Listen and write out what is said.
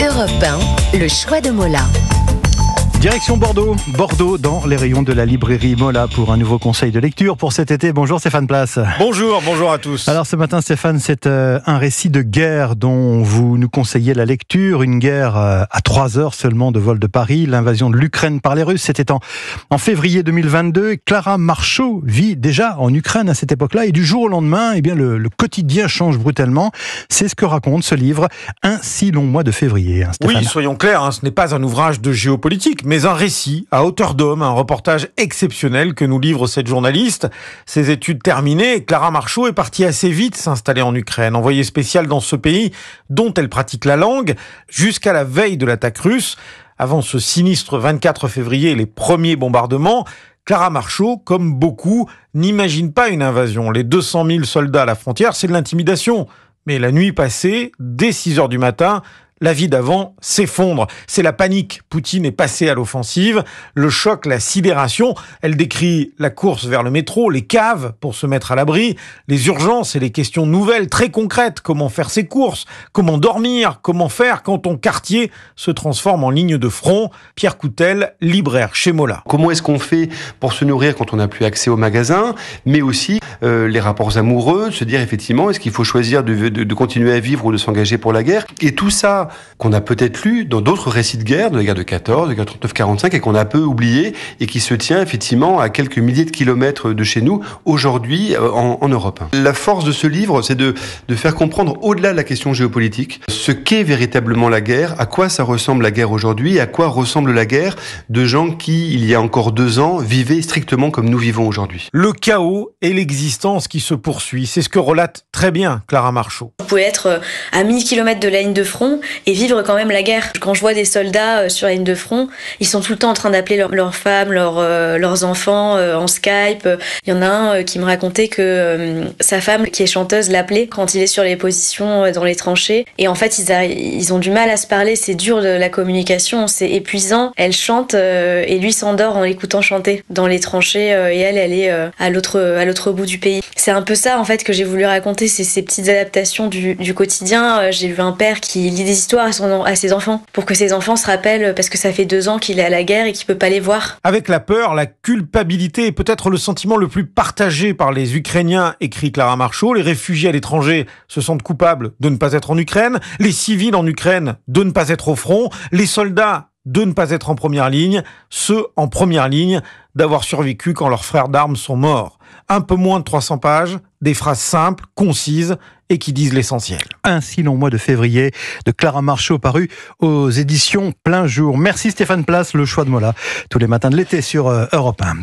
Europe 1, le choix de Mola. Direction Bordeaux dans les rayons de la librairie Mola pour un nouveau conseil de lecture pour cet été. Bonjour Stéphane Place. Bonjour à tous. Alors ce matin Stéphane, c'est un récit de guerre dont vous nous conseillez la lecture. Une guerre à 3 heures seulement de vol de Paris, l'invasion de l'Ukraine par les Russes. C'était en février 2022. Clara Marchot vit déjà en Ukraine à cette époque-là et du jour au lendemain, eh bien, le quotidien change brutalement. C'est ce que raconte ce livre, Un si long mois de février. Oui, soyons clairs, ce n'est pas un ouvrage de géopolitique, mais un récit à hauteur d'homme, un reportage exceptionnel que nous livre cette journaliste. Ses études terminées, Clara Marchot est partie assez vite s'installer en Ukraine, envoyée spéciale dans ce pays dont elle pratique la langue, jusqu'à la veille de l'attaque russe. Avant ce sinistre 24 février et les premiers bombardements, Clara Marchot, comme beaucoup, n'imagine pas une invasion. Les 200 000 soldats à la frontière, c'est de l'intimidation. Mais la nuit passée, dès 6 heures du matin, la vie d'avant s'effondre. C'est la panique. Poutine est passé à l'offensive. Le choc, la sidération. Elle décrit la course vers le métro, les caves pour se mettre à l'abri, les urgences et les questions nouvelles, très concrètes. Comment faire ses courses? Comment dormir? Comment faire quand ton quartier se transforme en ligne de front? Pierre Coutel, libraire chez Mola. Comment est-ce qu'on fait pour se nourrir quand on n'a plus accès au magasin? Mais aussi les rapports amoureux, se dire effectivement, est-ce qu'il faut choisir de continuer à vivre ou de s'engager pour la guerre? Et tout ça qu'on a peut-être lu dans d'autres récits de guerre, de la guerre de 14, de la guerre 39-45, et qu'on a un peu oublié, et qui se tient effectivement à quelques milliers de kilomètres de chez nous, aujourd'hui en Europe. La force de ce livre, c'est de faire comprendre, au-delà de la question géopolitique, ce qu'est véritablement la guerre, à quoi ça ressemble la guerre aujourd'hui, à quoi ressemble la guerre de gens qui, il y a encore 2 ans, vivaient strictement comme nous vivons aujourd'hui. Le chaos et l'existence qui se poursuit, c'est ce que relate très bien Clara Marchot. Vous pouvez être à 1000 km de la ligne de front et vivre quand même la guerre. Quand je vois des soldats sur la ligne de front, ils sont tout le temps en train d'appeler leurs femmes, leurs enfants en Skype. Il y en a un qui me racontait que sa femme, qui est chanteuse, l'appelait quand il est sur les positions dans les tranchées. Et en fait, ils ont du mal à se parler. C'est dur de la communication, c'est épuisant. Elle chante et lui s'endort en l'écoutant chanter dans les tranchées et elle est à l'autre bout du pays. C'est un peu ça en fait que j'ai voulu raconter, c'est ces petites adaptations du quotidien. J'ai vu un père qui lit des histoires à ses enfants pour que ses enfants se rappellent, parce que ça fait 2 ans qu'il est à la guerre et qu'il peut pas les voir. Avec la peur, la culpabilité est peut-être le sentiment le plus partagé par les Ukrainiens, écrit Clara Marchot. Les réfugiés à l'étranger se sentent coupables de ne pas être en Ukraine, les civils en Ukraine de ne pas être au front, les soldats de ne pas être en première ligne, ceux en première ligne d'avoir survécu quand leurs frères d'armes sont morts. Un peu moins de 300 pages, des phrases simples, concises et qui disent l'essentiel. Un si long mois de février de Clara Marchot paru aux éditions Plein Jour. Merci Stéphane Place, le choix de Mola, tous les matins de l'été sur Europe 1.